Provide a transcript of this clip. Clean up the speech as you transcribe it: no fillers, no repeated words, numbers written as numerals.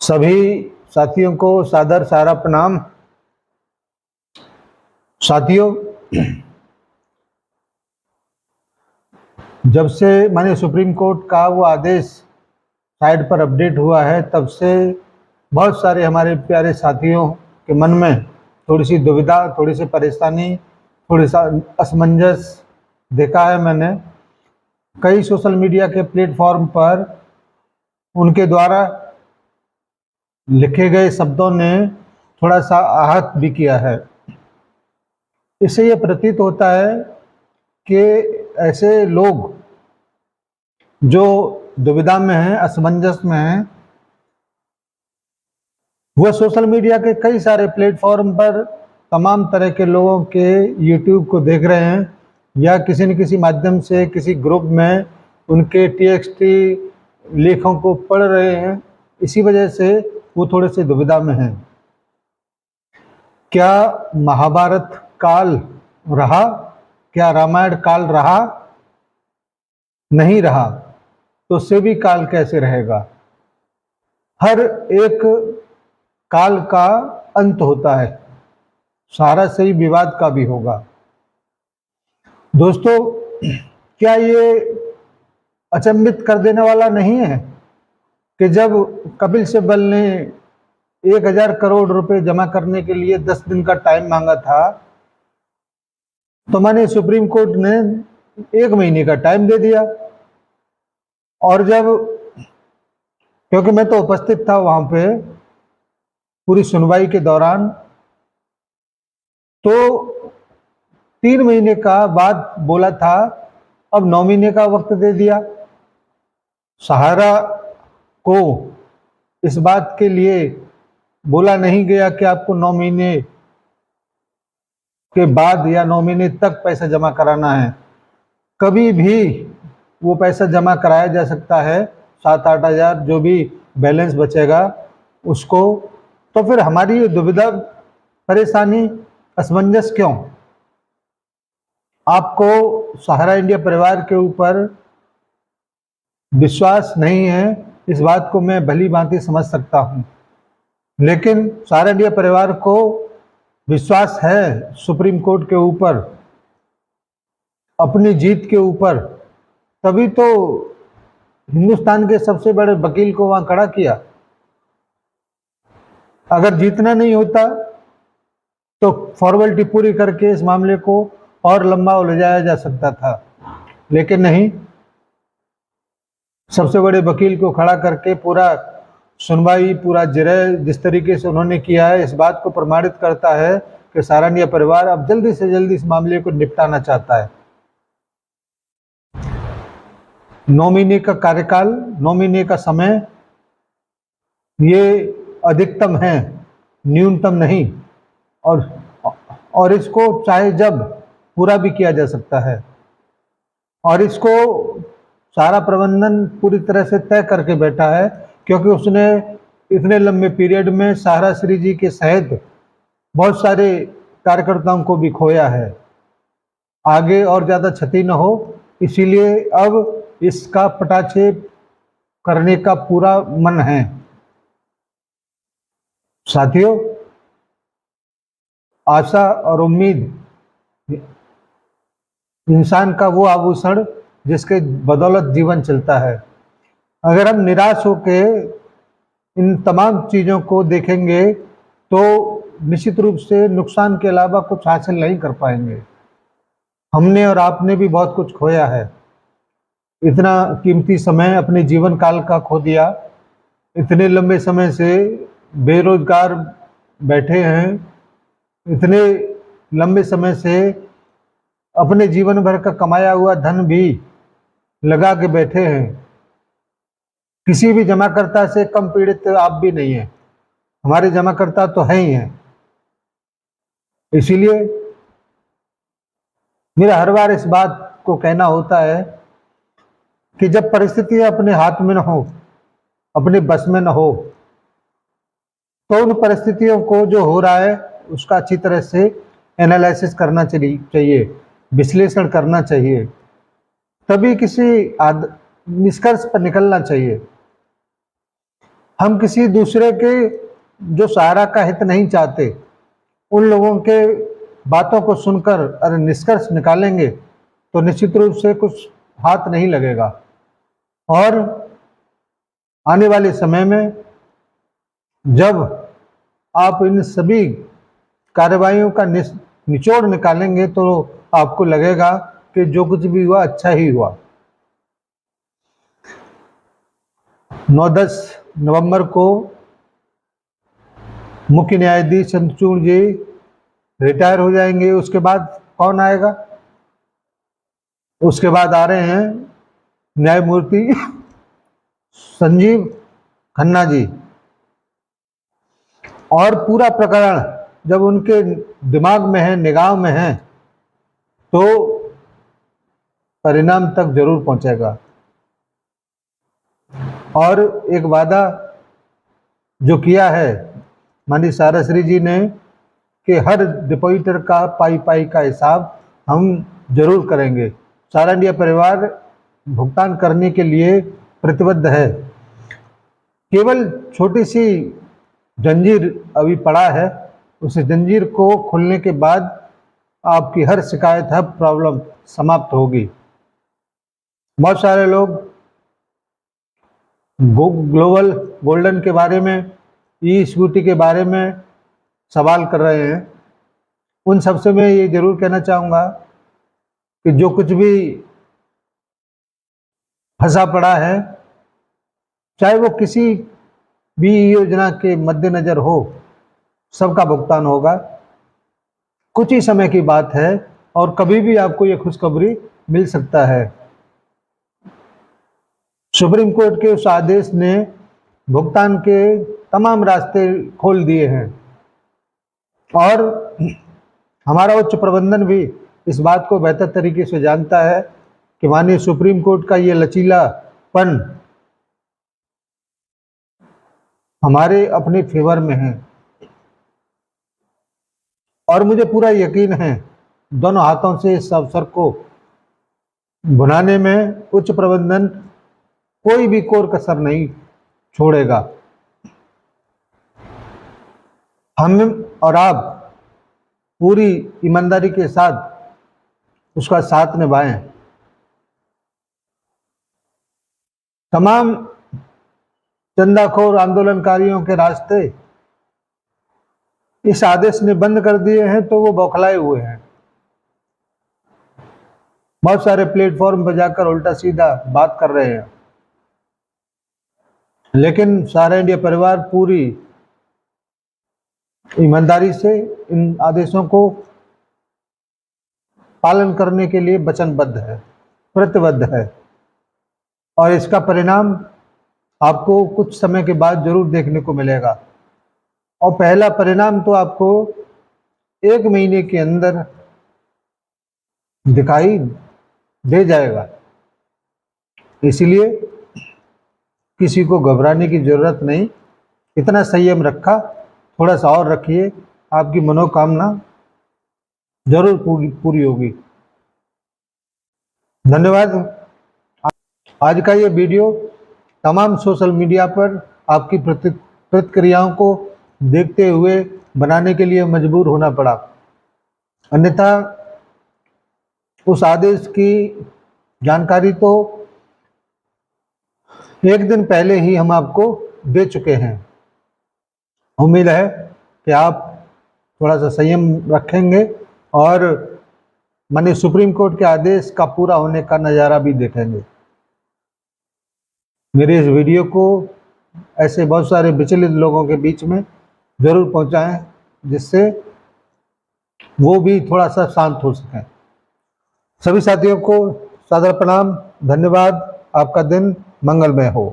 सभी साथियों को सादर सारा प्रणाम। साथियों, जब से माननीय सुप्रीम कोर्ट का वो आदेश साइट पर अपडेट हुआ है, तब से बहुत सारे हमारे प्यारे साथियों के मन में थोड़ी सी दुविधा, थोड़ी सी परेशानी, थोड़ी सा असमंजस देखा है मैंने। कई सोशल मीडिया के प्लेटफॉर्म पर उनके द्वारा लिखे गए शब्दों ने थोड़ा सा आहत भी किया है। इससे ये प्रतीत होता है कि ऐसे लोग जो दुविधा में हैं, असमंजस में हैं, वो सोशल मीडिया के कई सारे प्लेटफॉर्म पर तमाम तरह के लोगों के यूट्यूब को देख रहे हैं या किसी न किसी माध्यम से किसी ग्रुप में उनके TXT लेखों को पढ़ रहे हैं। इसी वजह से वो थोड़े से दुविधा में हैं। क्या महाभारत काल रहा? क्या रामायण काल रहा? नहीं रहा तो उससे भी काल कैसे रहेगा? हर एक काल का अंत होता है, सारा सही विवाद का भी होगा। दोस्तों, क्या ये अचंभित कर देने वाला नहीं है कि जब कपिल सिब्बल ने 1000 करोड़ रुपए जमा करने के लिए 10 दिन का टाइम मांगा था, तो माननीय सुप्रीम कोर्ट ने 1 महीने का टाइम दे दिया। और जब, क्योंकि मैं तो उपस्थित था वहां पे पूरी सुनवाई के दौरान, तो 3 महीने का बाद बोला था, अब 9 महीने का वक्त दे दिया। सहारा को इस बात के लिए बोला नहीं गया कि आपको 9 महीने के बाद या 9 महीने तक पैसा जमा कराना है। कभी भी वो पैसा जमा कराया जा सकता है, 7-8 हज़ार जो भी बैलेंस बचेगा उसको। तो फिर हमारी ये दुविधा, परेशानी, असमंजस क्यों? आपको सहारा इंडिया परिवार के ऊपर विश्वास नहीं है, इस बात को मैं भली भांति समझ सकता हूं, लेकिन सहारा इंडिया परिवार को विश्वास है सुप्रीम कोर्ट के ऊपर, अपनी जीत के ऊपर, तभी तो हिंदुस्तान के सबसे बड़े वकील को वहां खड़ा किया। अगर जीतना नहीं होता तो फॉर्मेलिटी पूरी करके इस मामले को और लंबा उलझाया जा सकता था, लेकिन नहीं, सबसे बड़े वकील को खड़ा करके पूरा सुनवाई, पूरा जिरह जिस तरीके से उन्होंने किया है, इस बात को प्रमाणित करता है कि सहारा इंडिया परिवार अब जल्दी से जल्दी इस मामले को निपटाना चाहता है। 9 महीने का कार्यकाल, 9 महीने का समय, ये अधिकतम है, न्यूनतम नहीं। और इसको चाहे जब पूरा भी किया जा सकता है। और इसको सारा प्रबंधन पूरी तरह से तय करके बैठा है, क्योंकि उसने इतने लंबे पीरियड में सहारा श्री जी के सहित बहुत सारे कार्यकर्ताओं को भी खोया है। आगे और ज़्यादा क्षति न हो, इसीलिए अब इसका पटाक्षेप करने का पूरा मन है। साथियों, आशा और उम्मीद इंसान का वो आभूषण जिसके बदौलत जीवन चलता है। अगर हम निराश होके इन तमाम चीज़ों को देखेंगे तो निश्चित रूप से नुकसान के अलावा कुछ हासिल नहीं कर पाएंगे। हमने और आपने भी बहुत कुछ खोया है, इतना कीमती समय अपने जीवन काल का खो दिया, इतने लंबे समय से बेरोजगार बैठे हैं, इतने लंबे समय से अपने जीवन भर का कमाया हुआ धन भी लगा के बैठे हैं। किसी भी जमाकर्ता से कम पीड़ित आप भी नहीं हैं, हमारे जमाकर्ता तो हैं ही हैं। इसीलिए मेरा हर बार इस बात को कहना होता है कि जब परिस्थितियां अपने हाथ में न हो, अपने बस में न हो, तो उन परिस्थितियों को जो हो रहा है उसका अच्छी तरह से एनालिसिस करना चाहिए, विश्लेषण करना चाहिए, तभी किसी निष्कर्ष पर निकलना चाहिए। हम किसी दूसरे के जो सहारा का हित नहीं चाहते, उन लोगों के बातों को सुनकर अगर निष्कर्ष निकालेंगे तो निश्चित रूप से कुछ हाथ नहीं लगेगा। और आने वाले समय में जब आप इन सभी कार्रवाइयों का निचोड़ निकालेंगे तो आपको लगेगा कि जो कुछ भी हुआ अच्छा ही हुआ। 9-10 नवंबर को मुख्य न्यायाधीश चंद्रचूड़ जी रिटायर हो जाएंगे। उसके बाद कौन आएगा? उसके बाद आ रहे हैं न्यायमूर्ति संजीव खन्ना जी। और पूरा प्रकरण जब उनके दिमाग में है, निगाह में है, तो परिणाम तक जरूर पहुंचेगा। और एक वादा जो किया है माननीय साराश्री जी ने कि हर डिपॉजिटर का पाई का हिसाब हम जरूर करेंगे। सारा इंडिया परिवार भुगतान करने के लिए प्रतिबद्ध है। केवल छोटी सी जंजीर अभी पड़ा है, उस जंजीर को खुलने के बाद आपकी हर शिकायत, हर प्रॉब्लम समाप्त होगी। बहुत सारे लोग ग्लोबल गोल्डन के बारे में, ई स्कूटी के बारे में सवाल कर रहे हैं। उन सबसे मैं ये जरूर कहना चाहूँगा कि जो कुछ भी फंसा पड़ा है, चाहे वो किसी भी योजना के मद्देनजर हो, सबका भुगतान होगा। कुछ ही समय की बात है और कभी भी आपको ये खुशखबरी मिल सकता है। सुप्रीम कोर्ट के उस आदेश ने भुगतान के तमाम रास्ते खोल दिए हैं और हमारा उच्च प्रबंधन भी इस बात को बेहतर तरीके से जानता है कि माननीय सुप्रीम कोर्ट का ये लचीलापन हमारे अपने फेवर में है। और मुझे पूरा यकीन है दोनों हाथों से इस अवसर को भुनाने में उच्च प्रबंधन कोई भी कोर कसर नहीं छोड़ेगा। हम और आप पूरी ईमानदारी के साथ उसका साथ निभाएं। तमाम चंदाखोर आंदोलनकारियों के रास्ते इस आदेश ने बंद कर दिए हैं तो वो बौखलाए हुए हैं। बहुत सारे प्लेटफॉर्म पर जाकर उल्टा सीधा बात कर रहे हैं, लेकिन सारा इंडिया परिवार पूरी ईमानदारी से इन आदेशों को पालन करने के लिए वचनबद्ध है, प्रतिबद्ध है। और इसका परिणाम आपको कुछ समय के बाद जरूर देखने को मिलेगा। और पहला परिणाम तो आपको 1 महीने के अंदर दिखाई दे जाएगा। इसलिए किसी को घबराने की जरूरत नहीं। इतना संयम रखा, थोड़ा सा और रखिए, आपकी मनोकामना जरूर पूरी होगी। धन्यवाद। आज का ये वीडियो तमाम सोशल मीडिया पर आपकी प्रतिक्रियाओं को देखते हुए बनाने के लिए मजबूर होना पड़ा, अन्यथा उस आदेश की जानकारी तो 1 दिन पहले ही हम आपको दे चुके हैं। उम्मीद है कि आप थोड़ा सा संयम रखेंगे और माननीय सुप्रीम कोर्ट के आदेश का पूरा होने का नज़ारा भी देखेंगे। मेरे इस वीडियो को ऐसे बहुत सारे विचलित लोगों के बीच में ज़रूर पहुंचाएं, जिससे वो भी थोड़ा सा शांत हो सकें। सभी साथियों को सादर प्रणाम, धन्यवाद। आपका दिन मंगलमय हो।